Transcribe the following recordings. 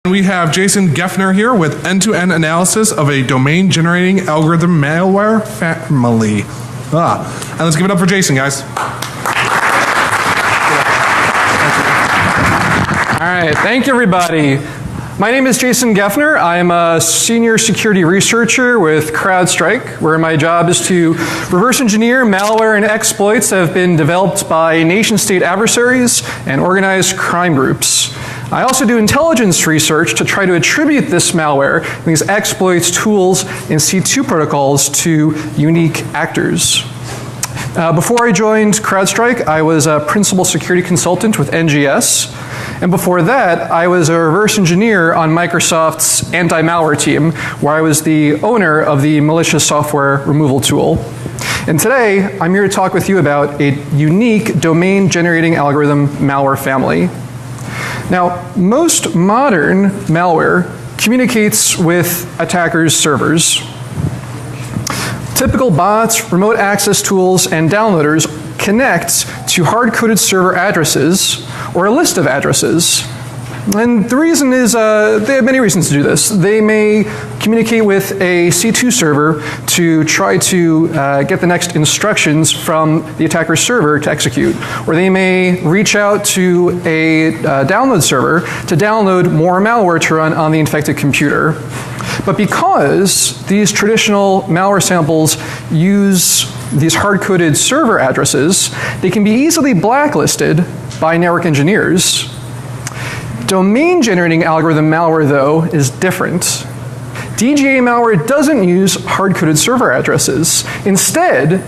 We have Jason Geffner here with end-to-end analysis of a domain-generating algorithm malware family. And let's give it up for Jason, guys. All right, thank you, everybody. My name is Jason Geffner. I'm a senior security researcher with CrowdStrike, where my job is to reverse engineer malware and exploits that have been developed by nation-state adversaries and organized crime groups. I also do intelligence research to try to attribute this malware, these exploits, tools, and C2 protocols to unique actors. Before I joined CrowdStrike, I was a principal security consultant with NGS. And before that, I was a reverse engineer on Microsoft's anti-malware team, where I was the owner of the malicious software removal tool. And today, I'm here to talk with you about a unique domain-generating algorithm malware family. Now, most modern malware communicates with attackers' servers. Typical bots, remote access tools, and downloaders connect to hard-coded server addresses or a list of addresses. And the reason is, they have many reasons to do this. They may communicate with a C2 server to try to get the next instructions from the attacker's server to execute. Or they may reach out to a download server to download more malware to run on the infected computer. But because these traditional malware samples use these hard-coded server addresses, they can be easily blacklisted by network engineers. Domain-generating algorithm malware, though, is different. DGA malware doesn't use hard-coded server addresses. Instead,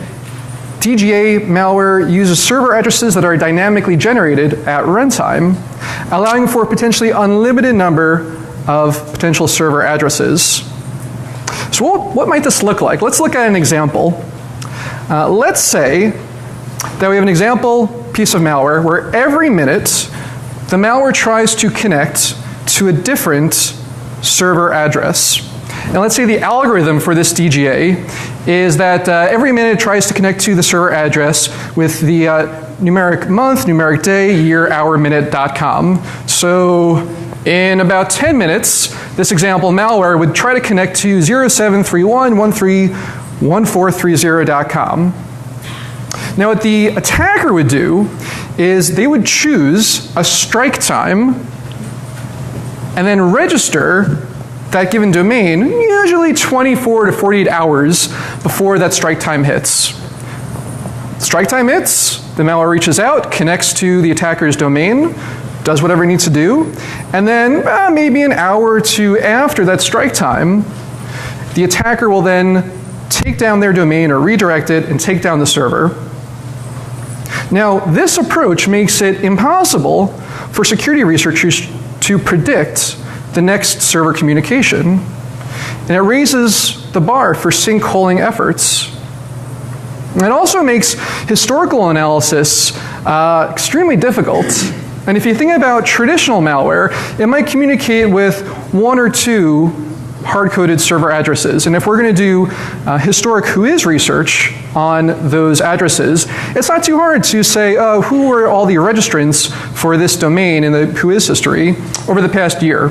DGA malware uses server addresses that are dynamically generated at runtime, allowing for a potentially unlimited number of potential server addresses. So what might this look like? Let's look at an example. Let's say that we have an example piece of malware where every minute the malware tries to connect to a different server address. And let's say the algorithm for this DGA is that every minute it tries to connect to the server address with the numeric month, numeric day, year, hour, minute.com. So in about 10 minutes, this example malware would try to connect to 0731131430.com. Now what the attacker would do is they would choose a strike time and then register that given domain usually 24 to 48 hours before that strike time hits. Strike time hits, the malware reaches out, connects to the attacker's domain, does whatever it needs to do, and then maybe an hour or two after that strike time, the attacker will then take down their domain or redirect it and take down the server. Now, this approach makes it impossible for security researchers to predict the next server communication, and it raises the bar for sinkholing efforts. And it also makes historical analysis extremely difficult. And if you think about traditional malware, it might communicate with one or two hard-coded server addresses. And if we're going to do historic whois research on those addresses, it's not too hard to say, who were all the registrants for this domain in the whois history over the past year.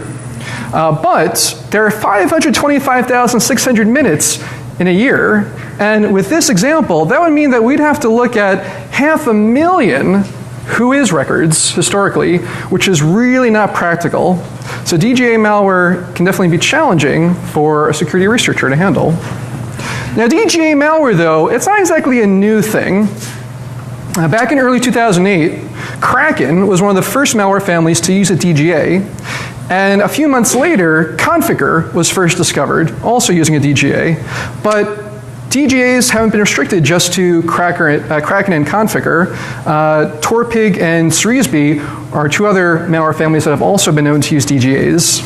But there are 525,600 minutes in a year. And with this example, that would mean that we'd have to look at 500,000 whois records historically, which is really not practical. So DGA malware can definitely be challenging for a security researcher to handle. Now DGA malware, though, it's not exactly a new thing. Back in early 2008, Kraken was one of the first malware families to use a DGA. And a few months later, Configure was first discovered, also using a DGA. But DGAs haven't been restricted just to Kraken and Configure. Torpig and Ceresby are two other malware families that have also been known to use DGAs.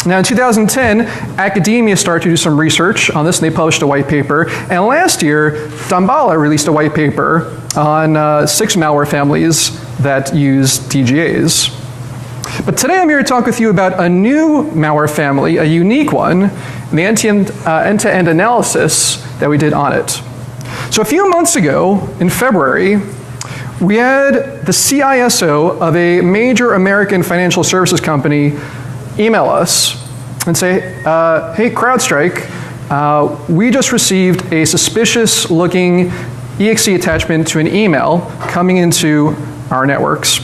Now in 2010, academia started to do some research on this and they published a white paper. And last year, Damballa released a white paper on 6 malware families that use DGAs. But today I'm here to talk with you about a new malware family, a unique one, and the end-to-end analysis that we did on it. So a few months ago, in February, we had the CISO of a major American financial services company email us and say, hey, CrowdStrike, we just received a suspicious looking exe attachment to an email coming into our networks.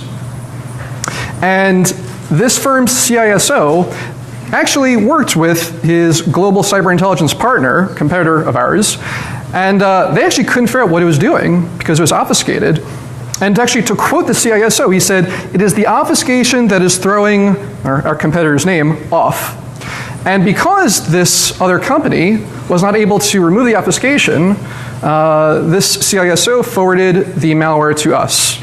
And this firm's CISO actually worked with his global cyber intelligence partner, competitor of ours, and they actually couldn't figure out what it was doing because it was obfuscated. And actually, to quote the CISO, he said, "It is the obfuscation that is throwing our competitor's name off." And because this other company was not able to remove the obfuscation, this CISO forwarded the malware to us.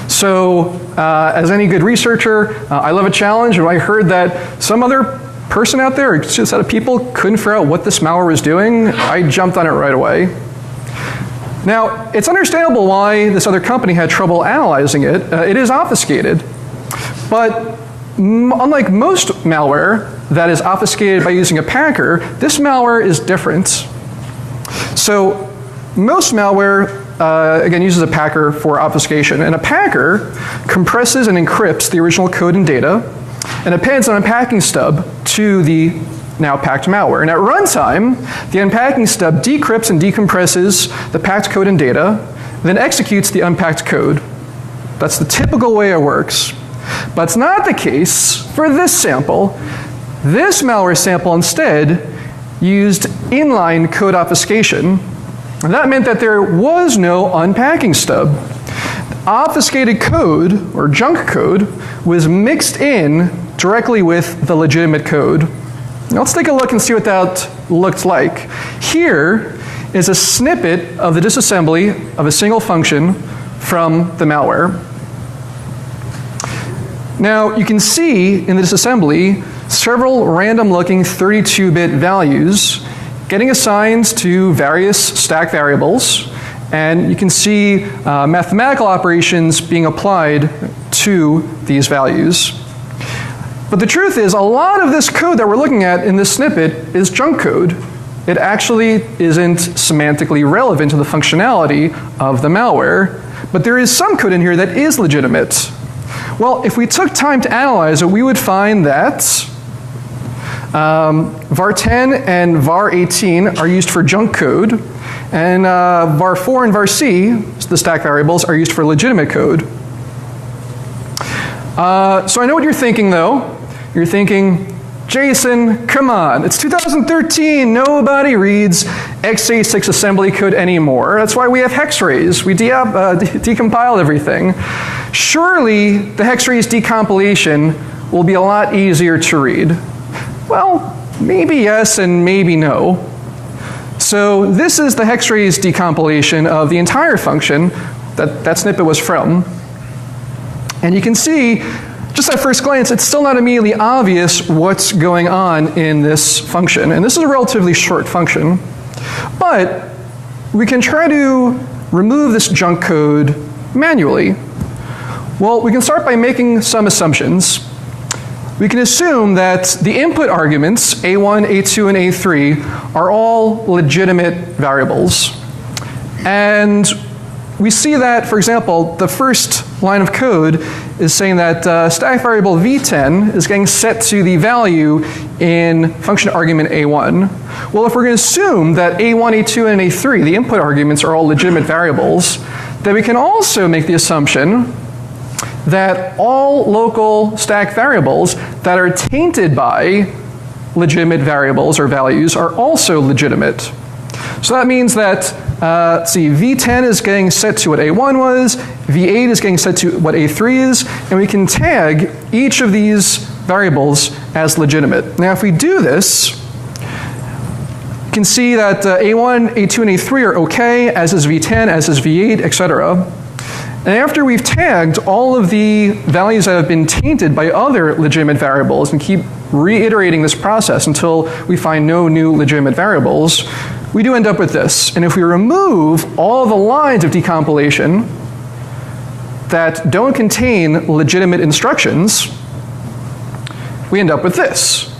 So, as any good researcher, I love a challenge, and I heard that some other person out there, or just a set of people, couldn't figure out what this malware was doing, I jumped on it right away. Now, it's understandable why this other company had trouble analyzing it. It is obfuscated. But unlike most malware that is obfuscated by using a packer, this malware is different. So most malware, again, uses a packer for obfuscation. And a packer compresses and encrypts the original code and data and appends an unpacking stub to the now packed malware. And at runtime, the unpacking stub decrypts and decompresses the packed code and data, then executes the unpacked code. That's the typical way it works. But it's not the case for this sample. This malware sample instead used inline code obfuscation. And that meant that there was no unpacking stub. Obfuscated code, or junk code, was mixed in directly with the legitimate code. Now let's take a look and see what that looked like. Here is a snippet of the disassembly of a single function from the malware. Now you can see in the disassembly several random looking 32-bit values getting assigned to various stack variables, and you can see mathematical operations being applied to these values. But the truth is, a lot of this code that we're looking at in this snippet is junk code. It actually isn't semantically relevant to the functionality of the malware, but there is some code in here that is legitimate. Well, if we took time to analyze it, we would find that var10 and var18 are used for junk code, and var4 and varc, the stack variables, are used for legitimate code. So I know what you're thinking, though. You're thinking, Jason, come on, it's 2013, nobody reads x86 assembly code anymore. That's why we have hex arrays. We decompile everything. Surely the hex arrays decompilation will be a lot easier to read. Well, maybe yes and maybe no. So this is the hex arrays decompilation of the entire function that that snippet was from. And you can see, just at first glance, it's still not immediately obvious what's going on in this function. And this is a relatively short function. But we can try to remove this junk code manually. Well, we can start by making some assumptions. We can assume that the input arguments, A1, A2, and A3, are all legitimate variables. And we see that, for example, the first line of code is saying that stack variable v10 is getting set to the value in function argument A1. Well, if we're going to assume that A1, A2, and A3, the input arguments, are all legitimate variables, then we can also make the assumption that all local stack variables that are tainted by legitimate variables or values are also legitimate. So that means that, let's see, v10 is getting set to what A1 was, v8 is getting set to what A3 is, and we can tag each of these variables as legitimate. Now if we do this, you can see that A1, A2, and A3 are okay, as is v10, as is v8, etc. And after we've tagged all of the values that have been tainted by other legitimate variables and keep reiterating this process until we find no new legitimate variables, we do end up with this. And if we remove all the lines of decompilation that don't contain legitimate instructions, we end up with this.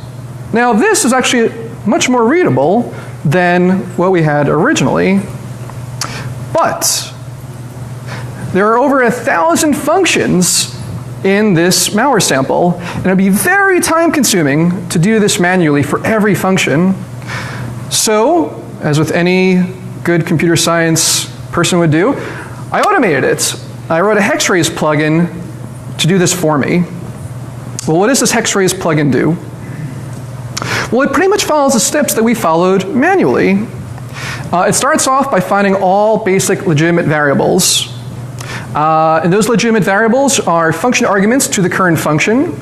Now this is actually much more readable than what we had originally, but there are over 1,000 functions in this malware sample, and it would be very time consuming to do this manually for every function. So, as with any good computer science person would do, I automated it. I wrote a hexraise plugin to do this for me. Well, what does this hexraise plugin do? Well, it pretty much follows the steps that we followed manually. It starts off by finding all basic legitimate variables. And those legitimate variables are function arguments to the current function.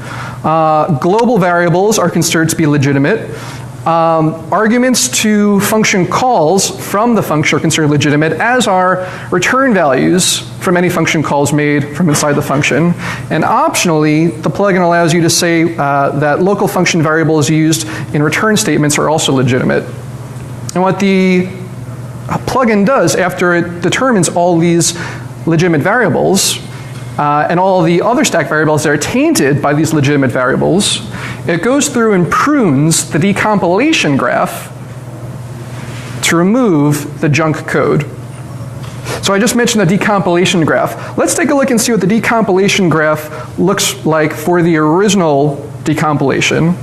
Global variables are considered to be legitimate. Arguments to function calls from the function are considered legitimate, as are return values from any function calls made from inside the function. And optionally, the plugin allows you to say that local function variables used in return statements are also legitimate. And what the plugin does after it determines all these legitimate variables and all the other stack variables that are tainted by these legitimate variables, it goes through and prunes the decompilation graph to remove the junk code. So I just mentioned the decompilation graph. Let's take a look and see what the decompilation graph looks like for the original decompilation.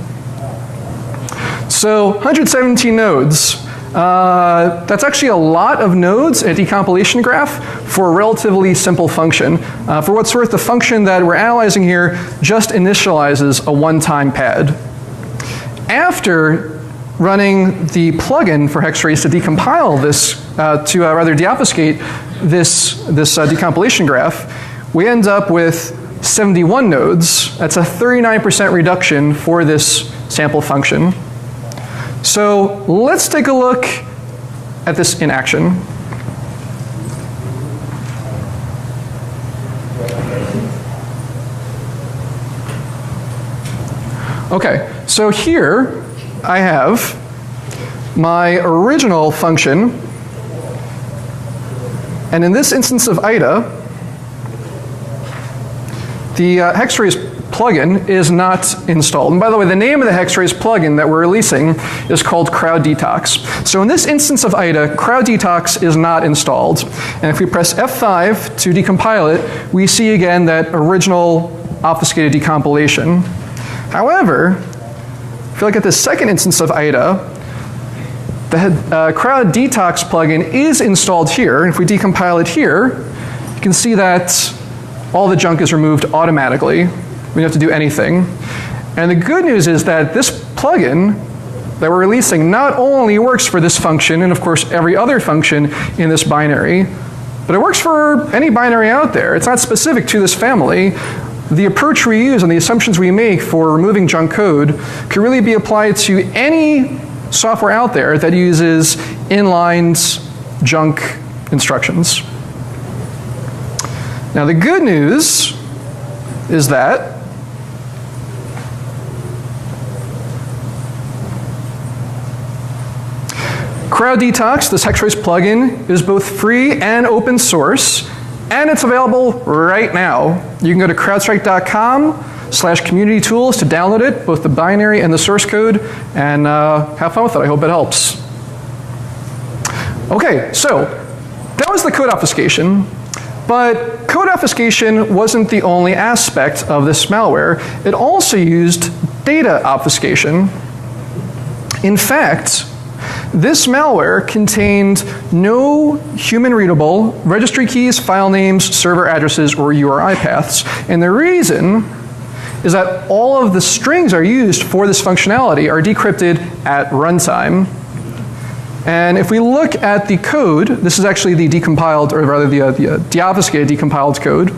So 117 nodes. That's actually a lot of nodes in a decompilation graph for a relatively simple function. For what's worth, the function that we're analyzing here just initializes a one-time pad. After running the plugin for hexraise to decompile this, to rather deobfuscate this decompilation graph, we end up with 71 nodes. That's a 39% reduction for this sample function. So let's take a look at this in action. Okay, so here I have my original function, and in this instance of IDA, the hexraise plugin is not installed. And by the way, the name of the hexraise plugin that we're releasing is called CrowdDetox. So in this instance of IDA, CrowdDetox is not installed. And if we press F5 to decompile it, we see again that original obfuscated decompilation. However, if you look at the second instance of IDA, the CrowdDetox plugin is installed here. And if we decompile it here, you can see that all the junk is removed automatically. We don't have to do anything. And the good news is that this plugin that we're releasing not only works for this function and of course every other function in this binary, but it works for any binary out there. It's not specific to this family. The approach we use and the assumptions we make for removing junk code can really be applied to any software out there that uses inline junk instructions. Now the good news is that CrowdDetox, this hexraise plugin, is both free and open source, and it's available right now. You can go to crowdstrike.com/community tools to download it, both the binary and the source code, and have fun with it. I hope it helps. Okay, so that was the code obfuscation. But code obfuscation wasn't the only aspect of this malware. It also used data obfuscation. In fact, this malware contained no human-readable registry keys, file names, server addresses, or URI paths. And the reason is that all of the strings are used for this functionality are decrypted at runtime. And if we look at the code, this is actually the decompiled, or rather the deobfuscated decompiled code.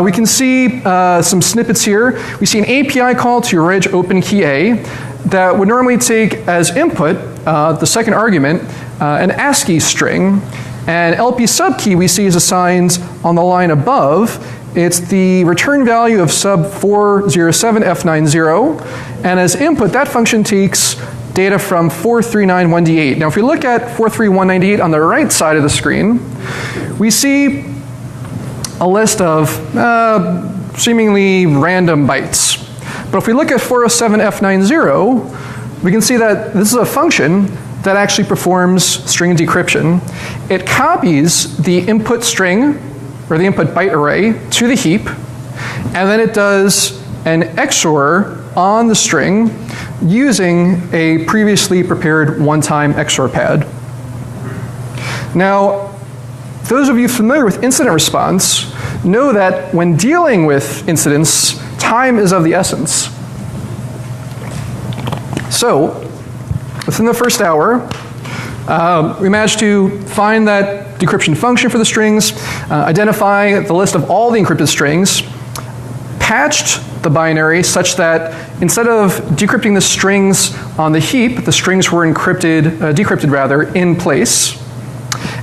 We can see some snippets here. We see an API call to reg open key A that would normally take as input, the second argument, an ASCII string. And LP subkey we see is assigned on the line above. It's the return value of sub 407F90. And as input, that function takes data from 4391D8. Now if we look at 43198 on the right side of the screen, we see a list of seemingly random bytes. But if we look at 407F90, we can see that this is a function that actually performs string decryption. It copies the input string, or the input byte array, to the heap, and then it does an XOR on the string using a previously prepared one-time XOR pad. Now, those of you familiar with incident response know that when dealing with incidents, time is of the essence. So, within the first hour, we managed to find that decryption function for the strings, identify the list of all the encrypted strings, patched the binary such that instead of decrypting the strings on the heap, the strings were decrypted rather, in place,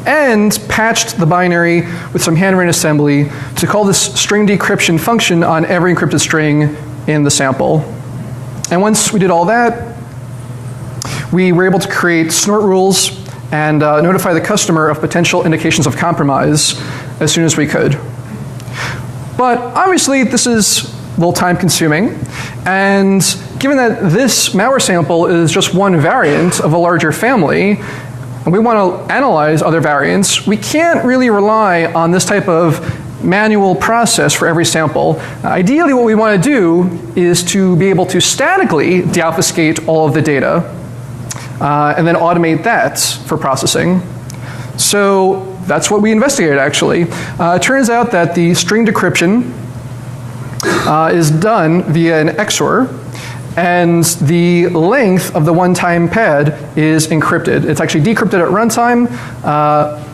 and patched the binary with some handwritten assembly to call this string decryption function on every encrypted string in the sample. And once we did all that, we were able to create snort rules and notify the customer of potential indications of compromise as soon as we could. But obviously, this is a little time consuming, and given that this malware sample is just one variant of a larger family, and we want to analyze other variants, we can't really rely on this type of manual process for every sample. Ideally, what we want to do is to be able to statically deobfuscate all of the data and then automate that for processing. So that's what we investigated, actually. It turns out that the string decryption is done via an XOR, and the length of the one-time pad is encrypted. It's actually decrypted at runtime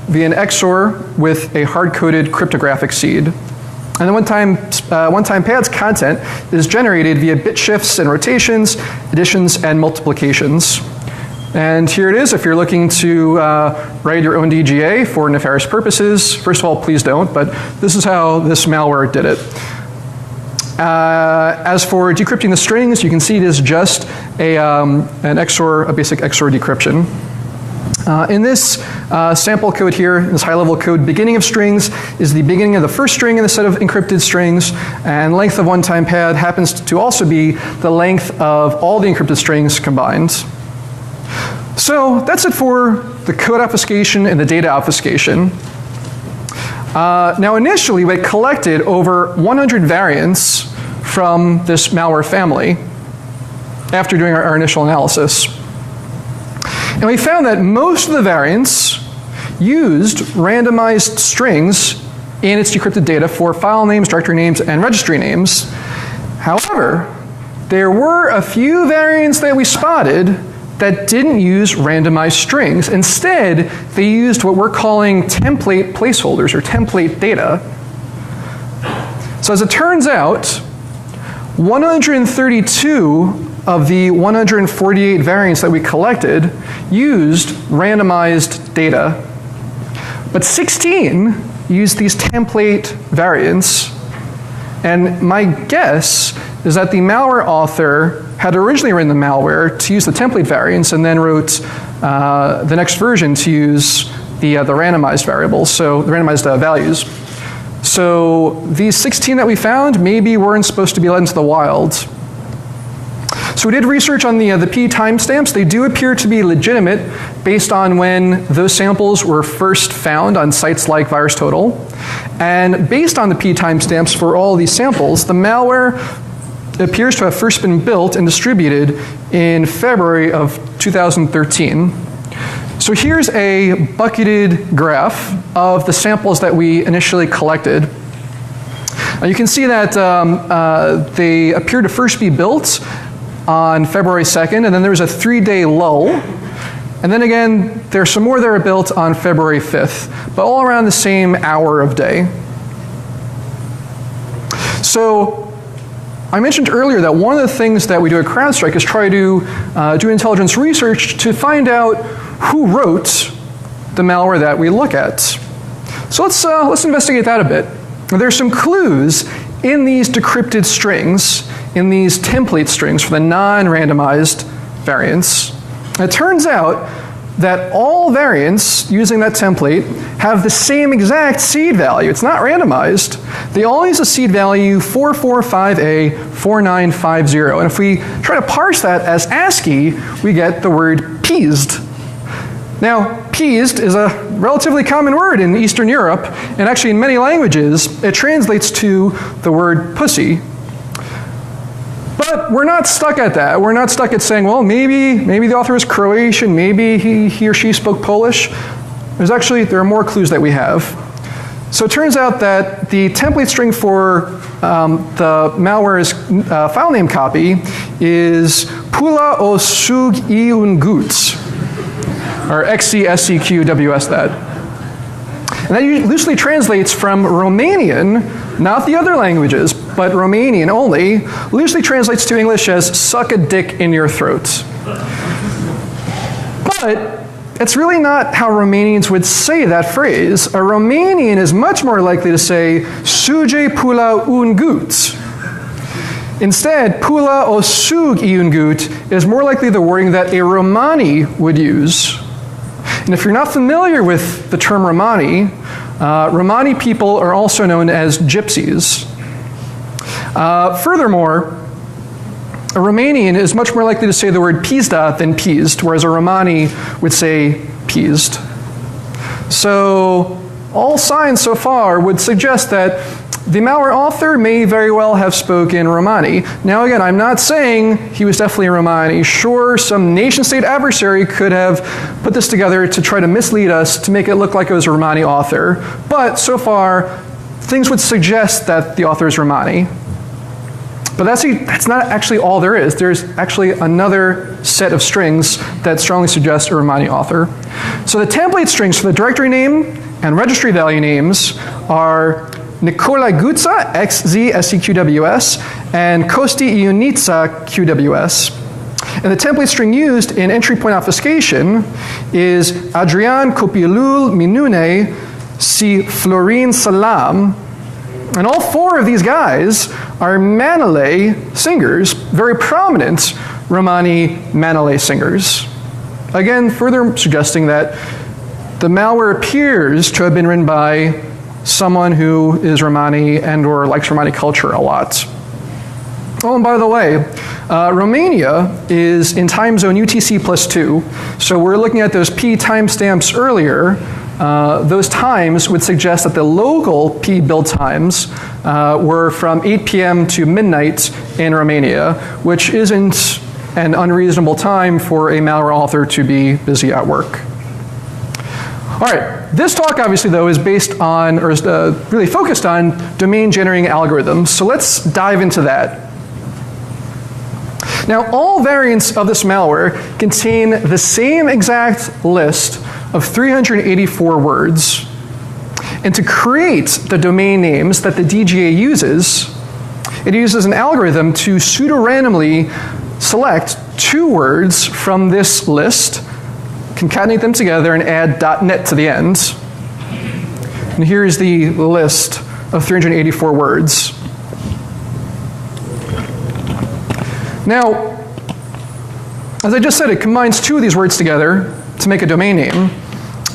via an XOR with a hard-coded cryptographic seed. And the one-time pad's content is generated via bit shifts and rotations, additions and multiplications. And here it is if you're looking to write your own DGA for nefarious purposes. First of all, please don't, but this is how this malware did it. As for decrypting the strings, you can see it is just a basic XOR decryption. In this sample code here, this high-level code, beginning of strings is the beginning of the first string in the set of encrypted strings, and length of one-time pad happens to also be the length of all the encrypted strings combined. So that's it for the code obfuscation and the data obfuscation. Now initially, we collected over 100 variants from this malware family after doing our initial analysis. And we found that most of the variants used randomized strings in its decrypted data for file names, directory names, and registry names. However, there were a few variants that we spotted that didn't use randomized strings. Instead, they used what we're calling template placeholders, or template data. So as it turns out, 132 of the 148 variants that we collected used randomized data, but 16 used these template variants. And my guess is that the malware author had originally written the malware to use the template variants and then wrote the next version to use the randomized variables, so the randomized values. So these 16 that we found maybe weren't supposed to be let into the wild. So we did research on the P timestamps. They do appear to be legitimate based on when those samples were first found on sites like VirusTotal. And based on the P timestamps for all of these samples, the malware appears to have first been built and distributed in February of 2013. So here's a bucketed graph of the samples that we initially collected. You can see that they appear to first be built on February 2nd, and then there was a 3-day lull. And then again, there's some more that were built on February 5th, but all around the same hour of day. So I mentioned earlier that one of the things that we do at CrowdStrike is try to do intelligence research to find out who wrote the malware that we look at. So let's investigate that a bit. There's some clues in these decrypted strings, in these template strings for the non-randomized variants. And it turns out that all variants using that template have the same exact seed value. It's not randomized. They all use a seed value 445A4950. And if we try to parse that as ASCII, we get the word peased. Now, peased is a relatively common word in Eastern Europe, and actually in many languages, it translates to the word pussy. But we're not stuck at that. We're not stuck at saying, well, maybe the author was Croatian, maybe he or she spoke Polish. There are more clues that we have. So it turns out that the template string for the malware's file name copy is pula o sug I un gut, or XCSCQWS that. And that loosely translates from Romanian, not the other languages, but Romanian only, loosely translates to English as suck a dick in your throat. But it's really not how Romanians would say that phrase. A Romanian is much more likely to say suge pula un gut. Instead, pula o sug I un gut is more likely the wording that a Romani would use. And if you're not familiar with the term Romani, Romani people are also known as gypsies. Furthermore, a Romanian is much more likely to say the word pizda than peased, whereas a Romani would say peased. So all signs so far would suggest that the malware author may very well have spoken Romani. Now again, I'm not saying he was definitely Romani. Sure, some nation-state adversary could have put this together to try to mislead us to make it look like it was a Romani author. But so far, things would suggest that the author is Romani. But that's not actually all there is. There's actually another set of strings that strongly suggest a Romani author. So the template strings for the directory name and registry value names are Nikolai Gutsa, XZ, and Kosti Ionitsa, QWS. And the template string used in entry point obfuscation is Adrian Copilul Minune Si Florin Salam. And all four of these guys are Manolay singers, very prominent Romani Manolay singers. Again, further suggesting that the malware appears to have been written by someone who is Romani and or likes Romani culture a lot. Oh, and by the way, Romania is in time zone UTC +2, so we're looking at those P timestamps earlier. Those times would suggest that the local P build times were from 8 p.m. to midnight in Romania, which isn't an unreasonable time for a malware author to be busy at work. All right, this talk obviously though is based on, or is really focused on domain generating algorithms, so let's dive into that. Now all variants of this malware contain the same exact list of 384 words. And to create the domain names that the DGA uses, it uses an algorithm to pseudo-randomly select 2 words from this list, concatenate them together, and add .net to the end. And here's the list of 384 words. Now, as I just said, it combines 2 of these words together to make a domain name.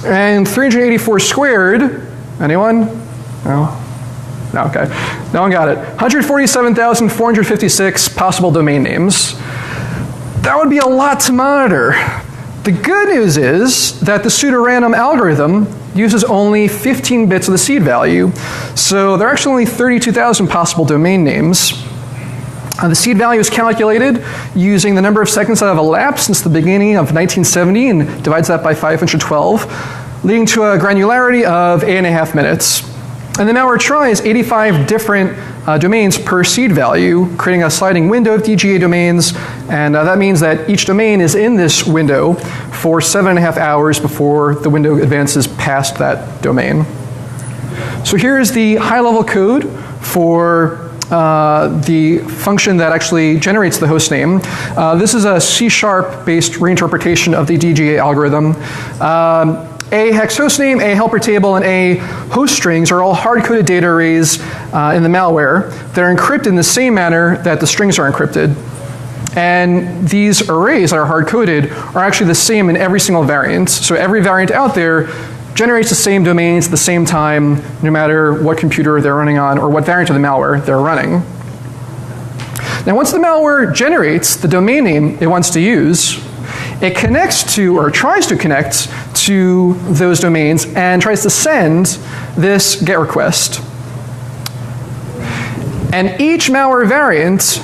And 384 squared, anyone? No? No, okay. No one got it. 147,456 possible domain names. That would be a lot to monitor. The good news is that the pseudo-random algorithm uses only 15 bits of the seed value. So there are actually only 32,000 possible domain names. The seed value is calculated using the number of seconds that have elapsed since the beginning of 1970 and divides that by 512, leading to a granularity of 8.5 minutes. And the malware tries 85 different domains per seed value, creating a sliding window of DGA domains, and that means that each domain is in this window for 7.5 hours before the window advances past that domain. So here's the high-level code for the function that actually generates the host name. This is a C#-based reinterpretation of the DGA algorithm. A hex host name, A helper table, and A host strings are all hard-coded data arrays in the malware that are encrypted in the same manner that the strings are encrypted. And these arrays that are hard-coded are actually the same in every single variant. So every variant out there generates the same domains at the same time, no matter what computer they're running on or what variant of the malware they're running. Now once the malware generates the domain name it wants to use, it connects to, or tries to connect to those domains and tries to send this GET request. And each malware variant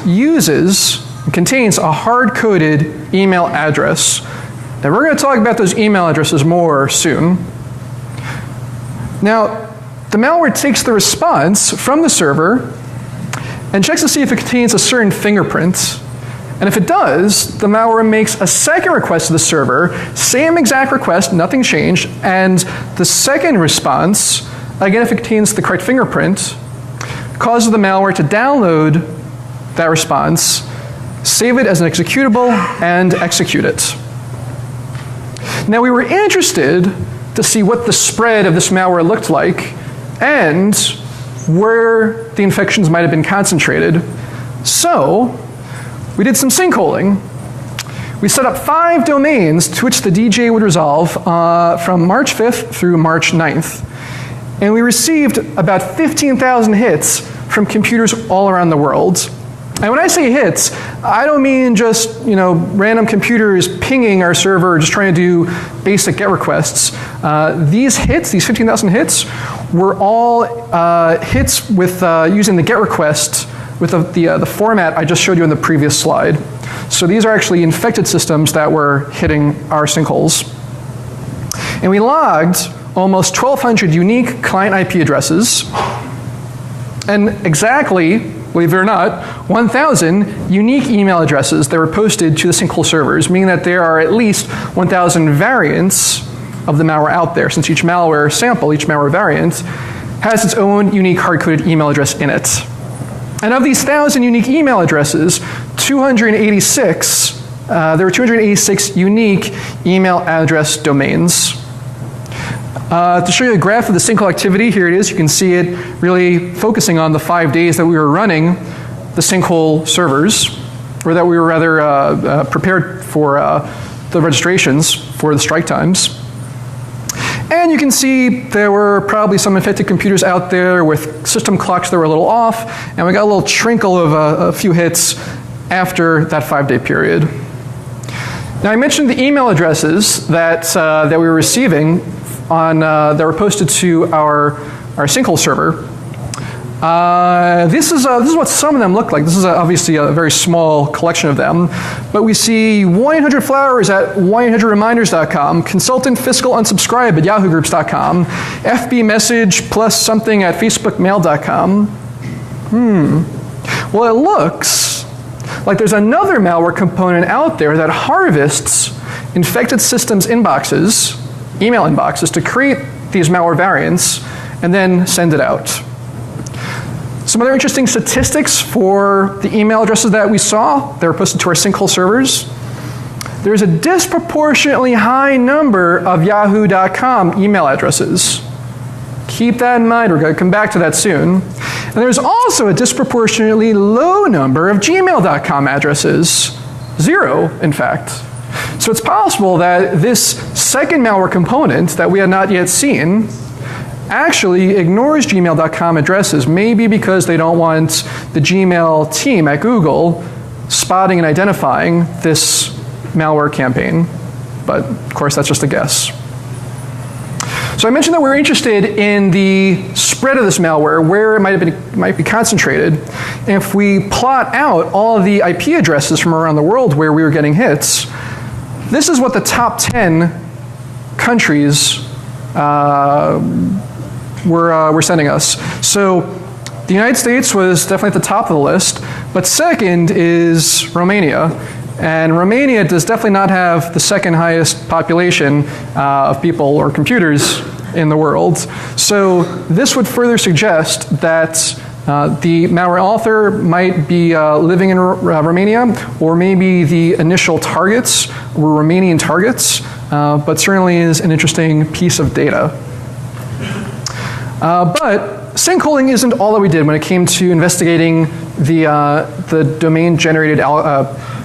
contains a hard-coded email address. And we're going to talk about those email addresses more soon. Now, the malware takes the response from the server and checks to see if it contains a certain fingerprint. And if it does, the malware makes a second request to the server, same exact request, nothing changed, and the second response, again if it contains the correct fingerprint, causes the malware to download that response, save it as an executable, and execute it. Now we were interested to see what the spread of this malware looked like and where the infections might have been concentrated. So we did some sinkholing. We set up 5 domains to which the DGA would resolve from March 5th through March 9th. And we received about 15,000 hits from computers all around the world. And when I say hits, I don't mean just random computers pinging our server, just trying to do basic GET requests. These hits, these 15,000 hits, were all hits with using the GET request with the format I just showed you in the previous slide. So these are actually infected systems that were hitting our sinkholes. And we logged almost 1,200 unique client IP addresses, and exactly, believe it or not, 1,000 unique email addresses that were posted to the sinkhole servers, meaning that there are at least 1,000 variants of the malware out there, since each malware sample, each malware variant, has its own unique hard-coded email address in it. And of these 1,000 unique email addresses, there were 286 unique email address domains. To show you a graph of the sinkhole activity, here it is. You can see it really focusing on the 5 days that we were running the sinkhole servers, or that we were rather prepared for the registrations for the strike times. And you can see there were probably some infected computers out there with system clocks that were a little off, and we got a little trickle of a few hits after that 5-day period. Now I mentioned the email addresses that we were receiving that were posted to our sinkhole server. This is what some of them look like. This is obviously a very small collection of them. But we see 1-800-Flowers at 1-800reminders.com, consultant fiscal unsubscribe at yahoogroups.com, FB message plus something at facebookmail.com. Well, it looks like there's another malware component out there that harvests infected systems inboxes, email inboxes, to create these malware variants and then send it out. Some other interesting statistics for the email addresses that we saw that were posted to our sinkhole servers. There's a disproportionately high number of yahoo.com email addresses. Keep that in mind, we're going to come back to that soon. And there's also a disproportionately low number of gmail.com addresses. 0, in fact. So it's possible that this second malware component that we had not yet seen actually ignores gmail.com addresses, maybe because they don't want the Gmail team at Google spotting and identifying this malware campaign. But of course, that's just a guess. So I mentioned that we're interested in the spread of this malware, where it might be concentrated. And if we plot out all of the IP addresses from around the world where we were getting hits, this is what the top 10 countries were sending us. So the United States was definitely at the top of the list, but second is Romania. And Romania does definitely not have the second highest population of people or computers in the world. So this would further suggest that the malware author might be living in Romania, or maybe the initial targets were Romanian targets, but certainly is an interesting piece of data. But sinkholing isn't all that we did when it came to investigating the domain-generated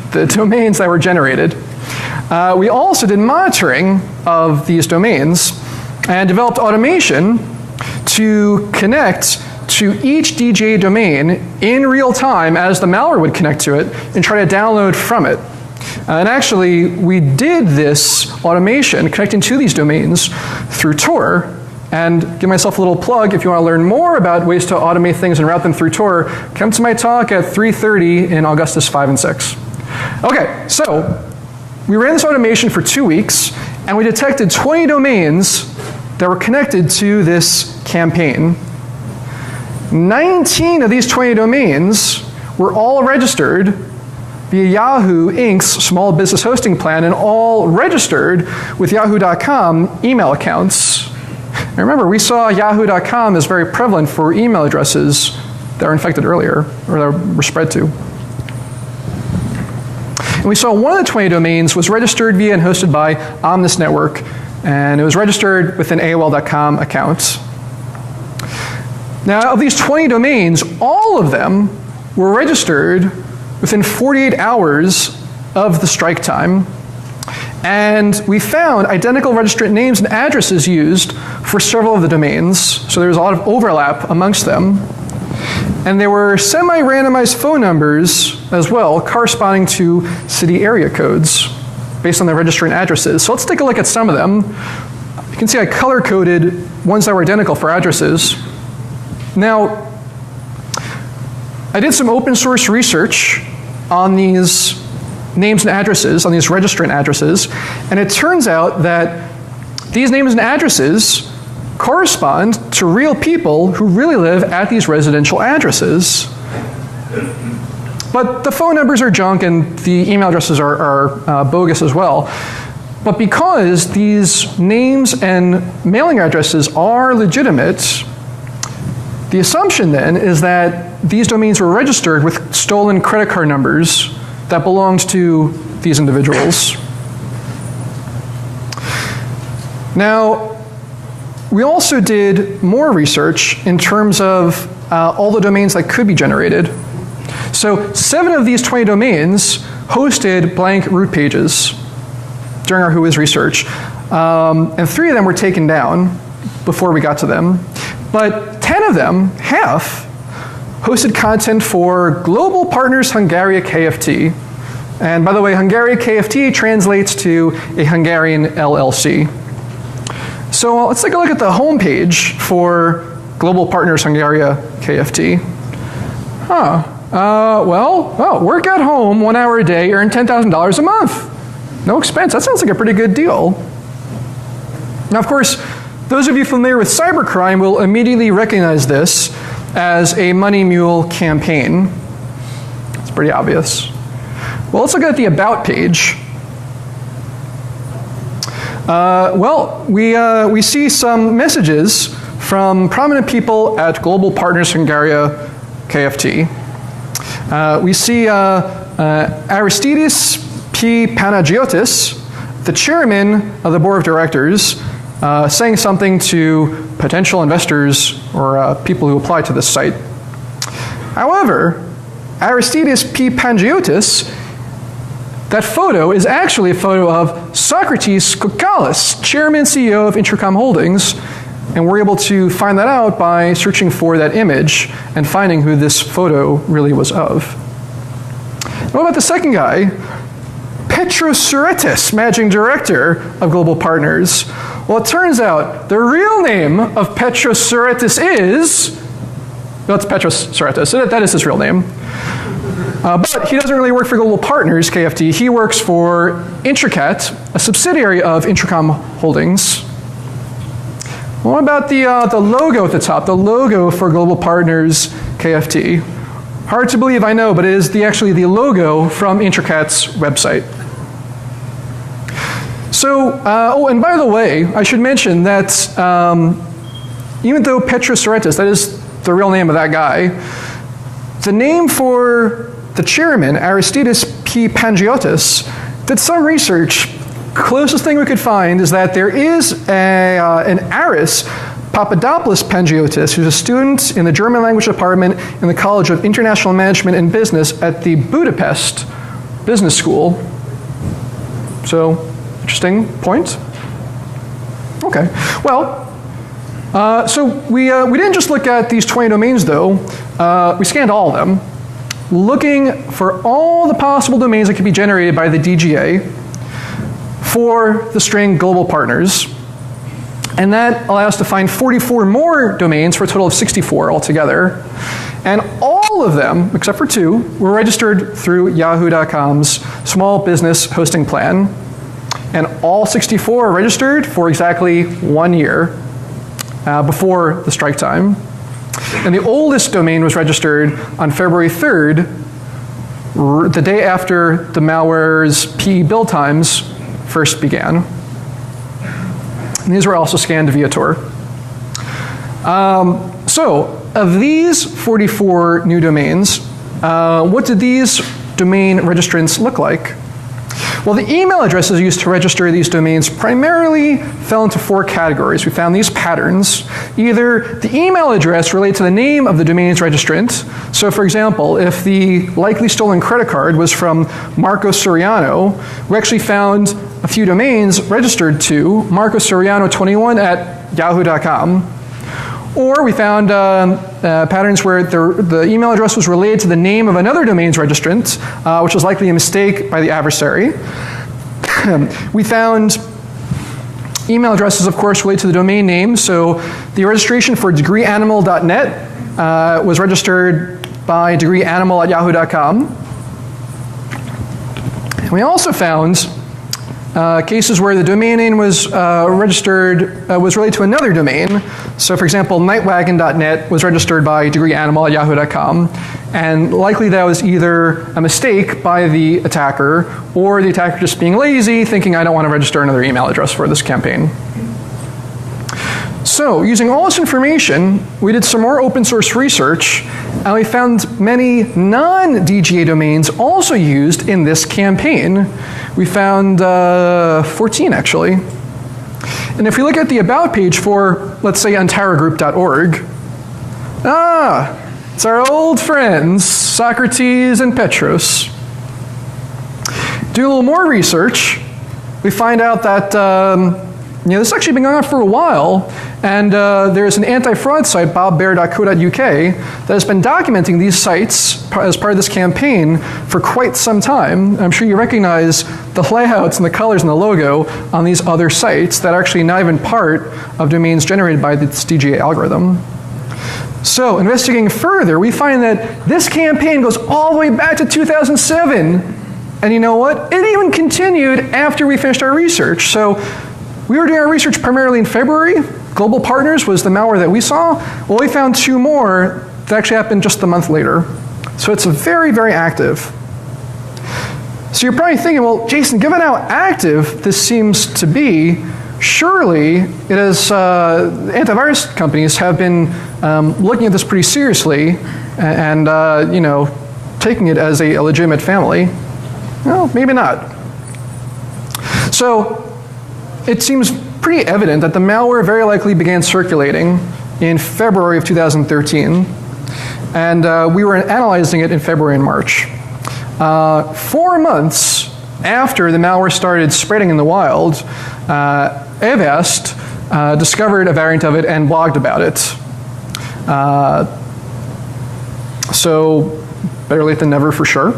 the domains that were generated. We also did monitoring of these domains and developed automation to connect to each DGA domain in real time as the malware would connect to it and try to download from it. And actually, we did this automation connecting to these domains through Tor. And give myself a little plug, if you want to learn more about ways to automate things and route them through Tor, come to my talk at 3:30 in Augustus 5 and 6. Okay, so we ran this automation for 2 weeks, and we detected 20 domains that were connected to this campaign. 19 of these 20 domains were all registered via Yahoo Inc.'s small business hosting plan and all registered with yahoo.com email accounts. And remember, we saw yahoo.com is very prevalent for email addresses that were infected earlier, or that were spread to. And we saw one of the 20 domains was registered via and hosted by Omnis Network, and it was registered with an AOL.com account. Now, of these 20 domains, all of them were registered within 48 hours of the strike time. And we found identical registrant names and addresses used for several of the domains, so there was a lot of overlap amongst them. And there were semi-randomized phone numbers as well, corresponding to city area codes based on the registrant addresses. So let's take a look at some of them. You can see I color-coded ones that were identical for addresses. Now, I did some open source research on these names and addresses, on these registrant addresses, and it turns out that these names and addresses correspond to real people who really live at these residential addresses. But the phone numbers are junk and the email addresses are bogus as well. But because these names and mailing addresses are legitimate, the assumption then is that these domains were registered with stolen credit card numbers that belonged to these individuals. Now, we also did more research in terms of all the domains that could be generated. So 7 of these 20 domains hosted blank root pages during our Whois research. And 3 of them were taken down before we got to them. But 10 of them, half, hosted content for Global Partners Hungaria KFT. And by the way, Hungaria KFT translates to a Hungarian LLC. So let's take a look at the home page for Global Partners Hungaria KFT. Well, work at home 1 hour a day, earn $10,000 a month. No expense. That sounds like a pretty good deal. Now, of course, those of you familiar with cybercrime will immediately recognize this as a money mule campaign. It's pretty obvious. Well, let's look at the About page. We see some messages from prominent people at Global Partners Hungaria KFT. We see Aristides P. Panagiotis, the chairman of the board of directors, saying something to potential investors or people who apply to this site. However, Aristides P. Panagiotis, that photo is actually a photo of Socrates Kokalis, chairman and CEO of Intercom Holdings, and we're able to find that out by searching for that image and finding who this photo really was of. What about the second guy? Petros Tsouratis, managing director of Global Partners. Well, it turns out the real name of Petros Tsouratis is, well, it's Petros Tsouratis, that is his real name. But he doesn't really work for Global Partners, KFT. He works for Intracat, a subsidiary of Intercom Holdings. What about the logo at the top, the logo for Global Partners, KFT? Hard to believe, I know, but it is actually the logo from Intracat's website. So, and by the way, I should mention that even though Petros Tsouratis, that is the real name of that guy, the name for the chairman, Aristides P. Panagiotis, did some research. Closest thing we could find is that there is an Aris Papadopoulos Panagiotis, who's a student in the German language department in the College of International Management and Business at the Budapest Business School. So, interesting point. Okay, well, so we didn't just look at these 20 domains though, we scanned all of them. looking for all the possible domains that could be generated by the DGA for the string global partners. And that allows us to find 44 more domains for a total of 64 altogether. And all of them, except for 2, were registered through yahoo.com's small business hosting plan. And all 64 are registered for exactly 1 year before the strike time. And the oldest domain was registered on February 3rd, the day after the malware's PE build times first began. And these were also scanned via Tor. So, of these 44 new domains, what did these domain registrants look like? Well, the email addresses used to register these domains primarily fell into 4 categories. We found these patterns. Either the email address related to the name of the domain's registrant. So for example, if the likely stolen credit card was from Marco Soriano, we actually found a few domains registered to marcosoriano21 at yahoo.com. Or we found patterns where the email address was related to the name of another domain's registrant, which was likely a mistake by the adversary. We found email addresses, of course, related to the domain name. So the registration for degreeanimal.net was registered by degreeanimal at yahoo.com. And we also found cases where the domain name was related to another domain. So for example, nightwagon.net was registered by degreeanimal at yahoo.com. And likely that was either a mistake by the attacker or the attacker just being lazy, thinking I don't want to register another email address for this campaign. So using all this information, we did some more open source research, and we found many non-DGA domains also used in this campaign. We found 14 actually. And if we look at the about page for, let's say, untaragroup.org, it's our old friends, Socrates and Petros. Doing a little more research, we find out that this has actually been going on for a while, and there's an anti-fraud site, bobbear.co.uk, that has been documenting these sites as part of this campaign for quite some time. I'm sure you recognize the layouts and the colors and the logo on these other sites that are actually not even part of domains generated by this DGA algorithm. So, investigating further, we find that this campaign goes all the way back to 2007. And you know what? It even continued after we finished our research. So, we were doing our research primarily in February. Global Partners was the malware that we saw. Well, we found 2 more that actually happened just a month later. So it's very, very active. So you're probably thinking, well, Jason, given how active this seems to be, surely it is, antivirus companies have been looking at this pretty seriously and taking it as a legitimate family. Well, maybe not. So it seems pretty evident that the malware very likely began circulating in February of 2013, and we were analyzing it in February and March. 4 months after the malware started spreading in the wild, Avast discovered a variant of it and blogged about it. So better late than never for sure.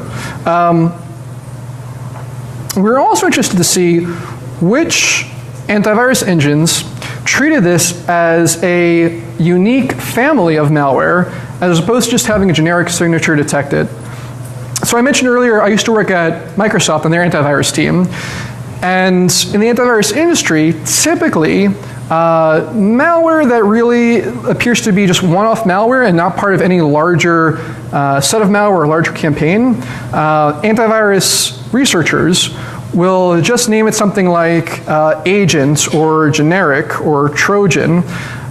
We're also interested to see which antivirus engines treated this as a unique family of malware as opposed to just having a generic signature detect it. So I mentioned earlier I used to work at Microsoft on their antivirus team. And in the antivirus industry, typically, malware that really appears to be just one-off malware and not part of any larger set of malware or larger campaign, antivirus researchers will just name it something like agent or generic or Trojan.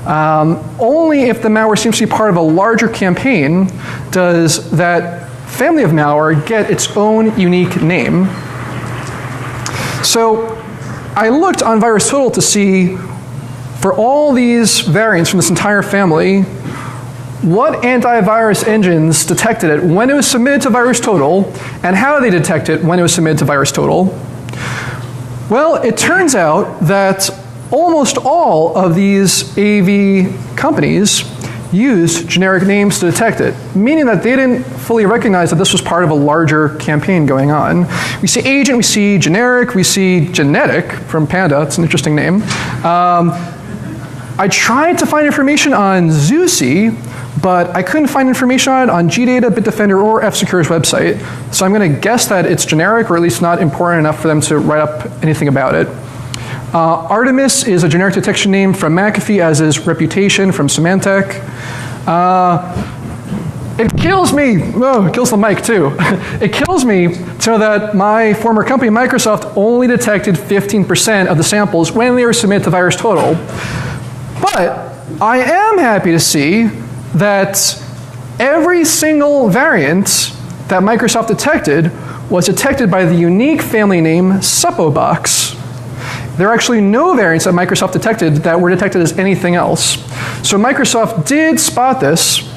Only if the malware seems to be part of a larger campaign does that family of malware get its own unique name. So I looked on VirusTotal to see, for all these variants from this entire family, what antivirus engines detected it when it was submitted to VirusTotal, and how they detect it when it was submitted to VirusTotal. Well, it turns out that almost all of these AV companies used generic names to detect it, meaning that they didn't fully recognize that this was part of a larger campaign going on. We see agent, we see generic, we see genetic from Panda. It's an interesting name. I tried to find information on Zusi, but I couldn't find information on it on GData, Bitdefender, or F-Secure's website. So I'm going to guess that it's generic, or at least not important enough for them to write up anything about it. Artemis is a generic detection name from McAfee, as is Reputation from Symantec. It kills me, oh, it kills the mic too. It kills me to know that my former company, Microsoft, only detected 15% of the samples when they were submitted to VirusTotal. But I am happy to see that every single variant that Microsoft detected was detected by the unique family name Suppobox. There are actually no variants that Microsoft detected that were detected as anything else. So Microsoft did spot this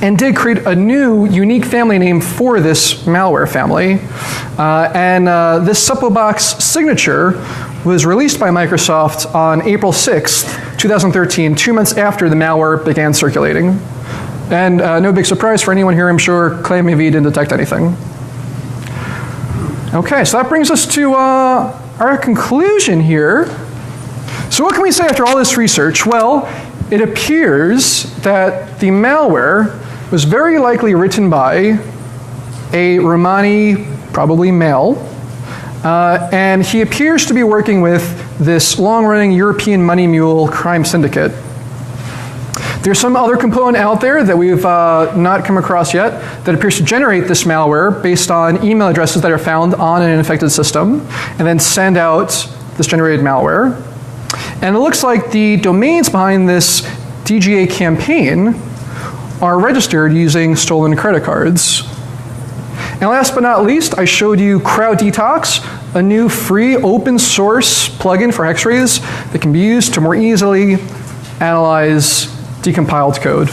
and did create a new unique family name for this malware family. This Suppobox signature was released by Microsoft on April 6th, 2013, 2 months after the malware began circulating. And no big surprise for anyone here, I'm sure, ClaimAV didn't detect anything. Okay, so that brings us to our conclusion here. So what can we say after all this research? Well, it appears that the malware was very likely written by a Romani, probably male, and he appears to be working with this long-running European money mule crime syndicate. There's some other component out there that we've not come across yet that appears to generate this malware based on email addresses that are found on an infected system and then send out this generated malware. And it looks like the domains behind this DGA campaign are registered using stolen credit cards. And last but not least, I showed you CrowdDetox, a new free open source plugin for X-rays that can be used to more easily analyze decompiled code.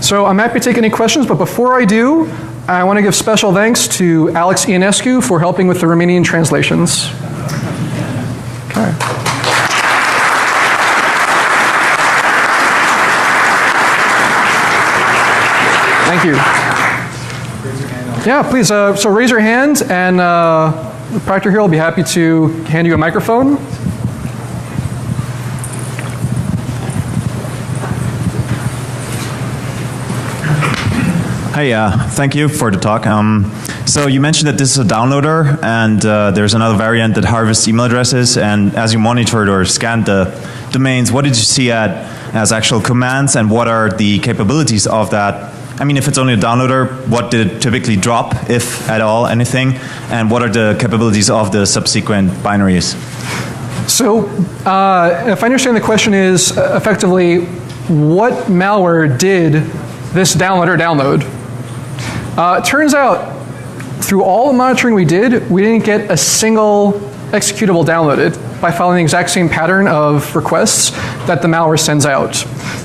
So I'm happy to take any questions, but before I do, I want to give special thanks to Alex Ionescu for helping with the Romanian translations. Okay. Thank you. Yeah, please, so raise your hand, and the proctor here will be happy to hand you a microphone. Hey, thank you for the talk. So you mentioned that this is a downloader, and there's another variant that harvests email addresses, and as you monitored or scanned the domains, what did you see as actual commands, and what are the capabilities of that? I mean, if it's only a downloader, what did it typically drop, if at all, anything? And what are the capabilities of the subsequent binaries? So, if I understand the question is effectively, what malware did this downloader download? It turns out, through all the monitoring we did, we didn't get a single executable downloaded by following the exact same pattern of requests that the malware sends out.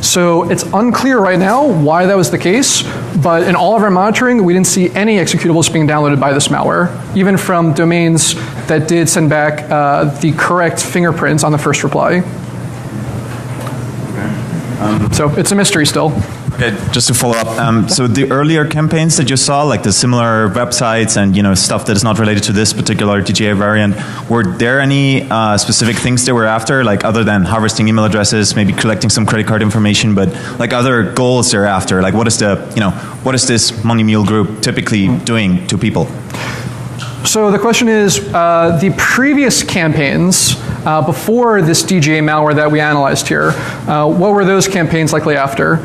So it's unclear right now why that was the case, but in all of our monitoring, we didn't see any executables being downloaded by this malware, even from domains that did send back the correct fingerprints on the first reply. Okay. So it's a mystery still. Okay, just to follow up, so the earlier campaigns that you saw, like the similar websites and stuff that is not related to this particular DGA variant, were there any specific things they were after, like other than harvesting email addresses, maybe collecting some credit card information, but like other goals they're after? Like what is the, what is this Money Mule group typically doing to people? So the question is, the previous campaigns before this DGA malware that we analyzed here, what were those campaigns likely after?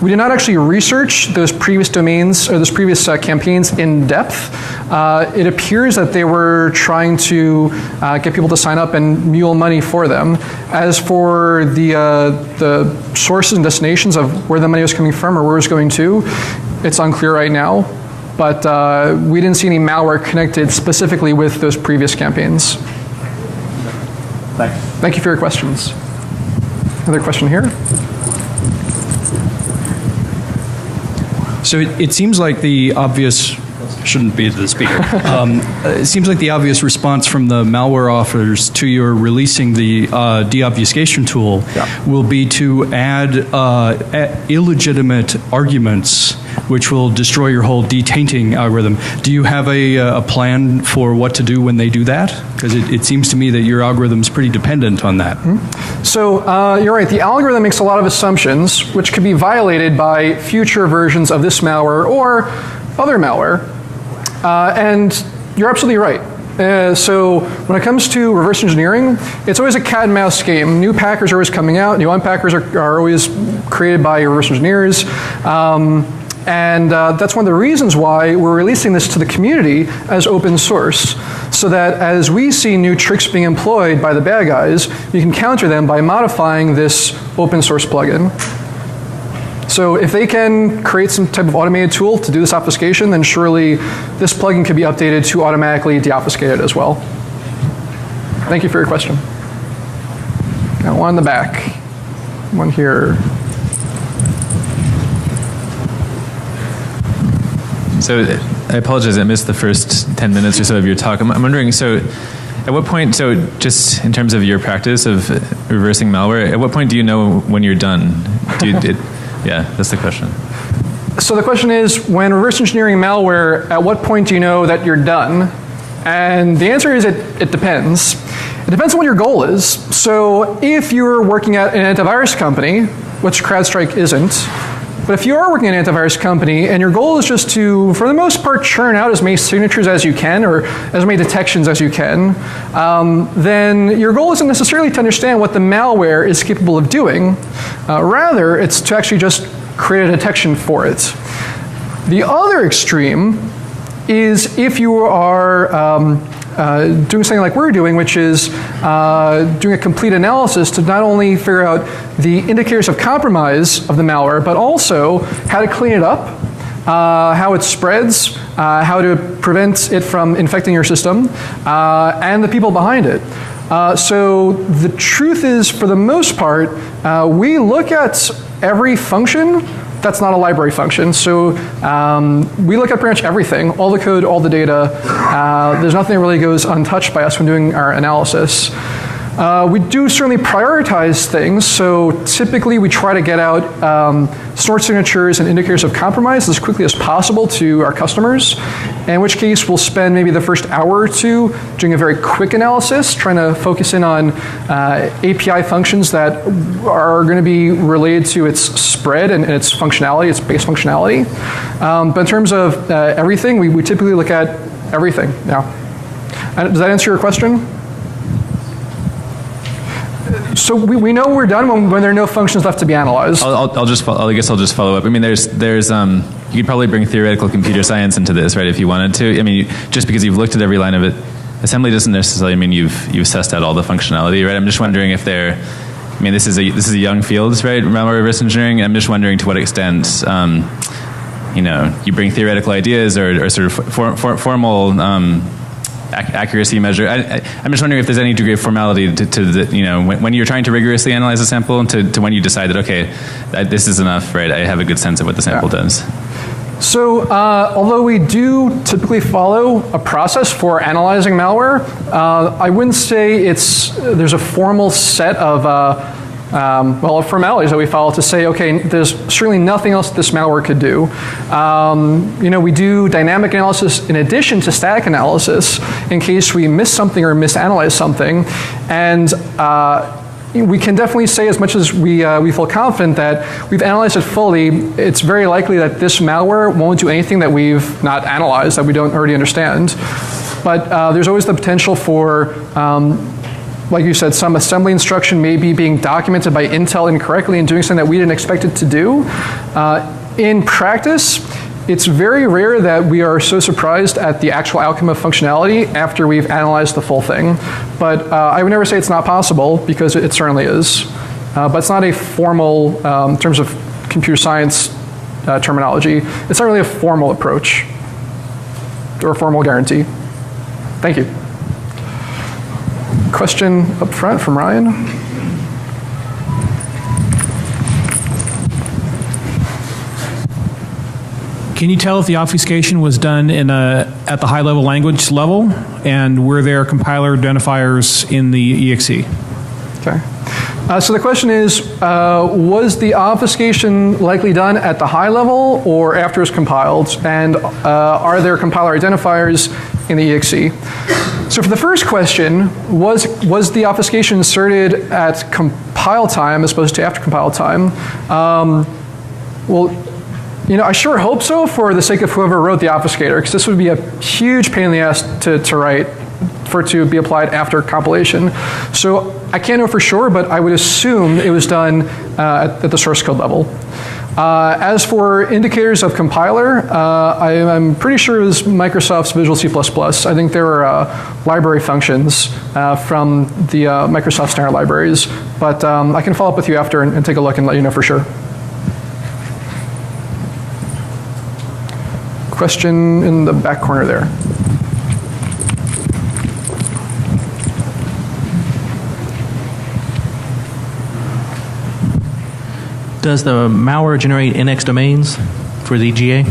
We did not actually research those previous domains or those previous campaigns in depth. It appears that they were trying to get people to sign up and mule money for them. As for the sources and destinations of where the money was coming from or where it was going to, it's unclear right now. But we didn't see any malware connected specifically with those previous campaigns. Thanks. Thank you for your questions. Another question here? So it seems like the obvious shouldn't be the speaker. It seems like the obvious response from the malware authors to your releasing the deobfuscation tool will be to add illegitimate arguments which will destroy your whole detainting algorithm. Do you have a plan for what to do when they do that? Because it seems to me that your algorithm is pretty dependent on that. So you're right. The algorithm makes a lot of assumptions which could be violated by future versions of this malware or other malware. And you're absolutely right. So when it comes to reverse engineering, it's always a cat and mouse game. New packers are always coming out. New unpackers are always created by reverse engineers. And that's one of the reasons why we're releasing this to the community as open source, so that as we see new tricks being employed by the bad guys, you can counter them by modifying this open source plugin. So if they can create some type of automated tool to do this obfuscation, then surely this plugin could be updated to automatically deobfuscate it as well. Thank you for your question. Got one in the back, one here. So I apologize, I missed the first 10 minutes or so of your talk. I'm wondering, so at what point, so just in terms of your practice of reversing malware, at what point do you know when you're done? Yeah, that's the question. So the question is, when reverse engineering malware, at what point do you know that you're done? And the answer is it depends. It depends on what your goal is. So if you're working at an antivirus company, which CrowdStrike isn't, but if you are working at an antivirus company and your goal is just to, for the most part, churn out as many signatures as you can or as many detections as you can, then your goal isn't necessarily to understand what the malware is capable of doing. Rather, it's to actually just create a detection for it. The other extreme is if you are doing something like we're doing, which is doing a complete analysis to not only figure out the indicators of compromise of the malware, but also how to clean it up, how it spreads, how to prevent it from infecting your system, and the people behind it. So the truth is, for the most part, we look at every function that's not a library function. So we look at pretty much everything, all the code, all the data. There's nothing that really goes untouched by us when doing our analysis. We do certainly prioritize things. So typically we try to get out snort signatures and indicators of compromise as quickly as possible to our customers, in which case we'll spend maybe the first hour or two doing a very quick analysis, trying to focus in on API functions that are going to be related to its spread and its functionality, its base functionality. But in terms of everything, we typically look at everything now. Does that answer your question? So we know we're done when there are no functions left to be analyzed. I guess I'll just follow up. I mean, there's you could probably bring theoretical computer science into this, right? If you wanted to. I mean, just because you've looked at every line of it, assembly doesn't necessarily mean you've sussed out all the functionality, right? I'm just wondering if there. I mean, this is a young field, right? Malware reverse engineering. I'm just wondering to what extent, you bring theoretical ideas or sort of formal. Accuracy measure. I'm just wondering if there's any degree of formality to the, when you're trying to rigorously analyze a sample to when you decide that, okay, this is enough, right? I have a good sense of what the sample does. So although we do typically follow a process for analyzing malware, I wouldn't say there's a formal set of formalities that we follow to say, okay, there's certainly nothing else this malware could do. We do dynamic analysis in addition to static analysis in case we miss something or misanalyze something. And we can definitely say, as much as we feel confident that we've analyzed it fully, it's very likely that this malware won't do anything that we've not analyzed, that we don't already understand. But there's always the potential for like you said, some assembly instruction may be being documented by Intel incorrectly and doing something that we didn't expect it to do. In practice, it's very rare that we are so surprised at the actual outcome of functionality after we've analyzed the full thing. But I would never say it's not possible, because it certainly is. But it's not a formal, in terms of computer science terminology, it's not really a formal approach or a formal guarantee. Thank you. Question up front from Ryan. Can you tell if the obfuscation was done at the high-level language level, and were there compiler identifiers in the EXE? Okay. So the question is, was the obfuscation likely done at the high level or after it's compiled? And are there compiler identifiers in the EXE? So for the first question, was the obfuscation inserted at compile time as opposed to after compile time? Well, I sure hope so for the sake of whoever wrote the obfuscator, because this would be a huge pain in the ass to write for it to be applied after compilation. So I can't know for sure, but I would assume it was done at the source code level. As for indicators of compiler, I'm pretty sure it was Microsoft's Visual C++. I think there were library functions from the Microsoft standard libraries. But I can follow up with you after and take a look and let you know for sure. Question in the back corner there. Does the malware generate NX domains for the DGA?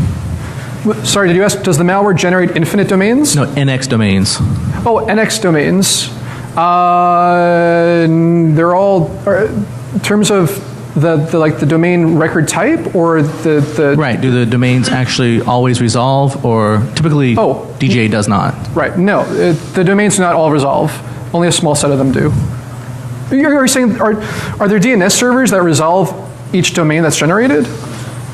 Sorry, did you ask, does the malware generate infinite domains? No, NX domains. Oh, NX domains. They're all, in terms of the domain record type, or the Right, do the domains actually always resolve, or typically DGA does not? Right, no, the domains do not all resolve. Only a small set of them do. Are you saying, are there DNS servers that resolve each domain that's generated?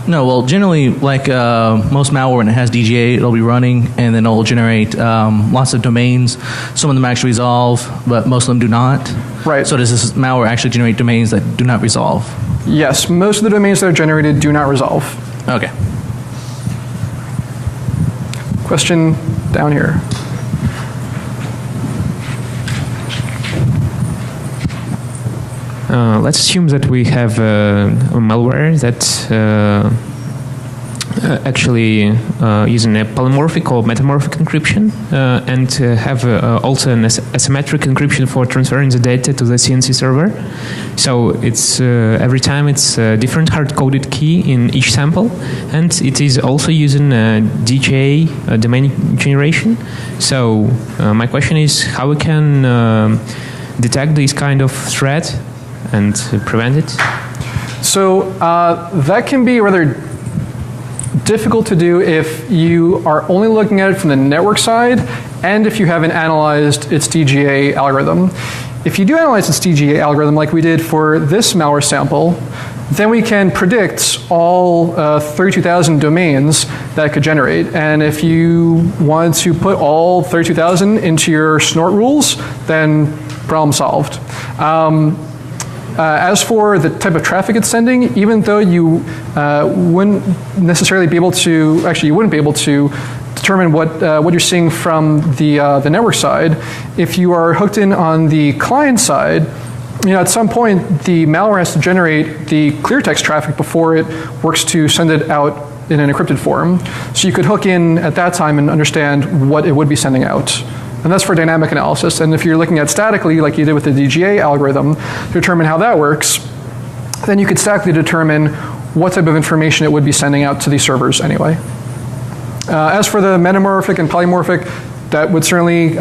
No, well, generally, like most malware, when it has DGA, it'll be running, and then it'll generate lots of domains. Some of them actually resolve, but most of them do not. Right. So does this malware actually generate domains that do not resolve? Yes, most of the domains that are generated do not resolve. Okay. Question down here. Let's assume that we have a malware that actually using a polymorphic or metamorphic encryption and have also an asymmetric encryption for transferring the data to the CNC server. So it's every time it's a different hard-coded key in each sample, and it is also using DGA domain generation. So my question is how we can detect this kind of threat and prevent it? So that can be rather difficult to do if you are only looking at it from the network side and if you haven't analyzed its DGA algorithm. If you do analyze its DGA algorithm like we did for this malware sample, then we can predict all 32,000 domains that it could generate. And if you want to put all 32,000 into your snort rules, then problem solved. As for the type of traffic it's sending, even though you wouldn't necessarily be able to, actually you wouldn't be able to determine what you're seeing from the network side, if you are hooked in on the client side, at some point the malware has to generate the clear text traffic before it works to send it out in an encrypted form. So you could hook in at that time and understand what it would be sending out. And that's for dynamic analysis. And if you're looking at statically, like you did with the DGA algorithm, to determine how that works, then you could statically determine what type of information it would be sending out to these servers anyway. As for the metamorphic and polymorphic, that would certainly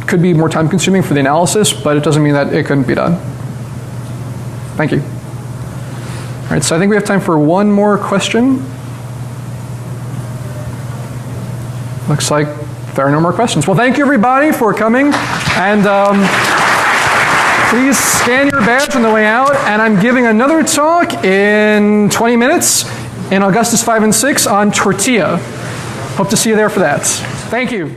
could be more time consuming for the analysis, but it doesn't mean that it couldn't be done. Thank you. All right, so I think we have time for one more question. Looks like there are no more questions. Well, thank you everybody for coming, and please scan your badge on the way out. And I'm giving another talk in 20 minutes in Augustus 5 and 6 on tortilla. Hope to see you there for that. Thank you.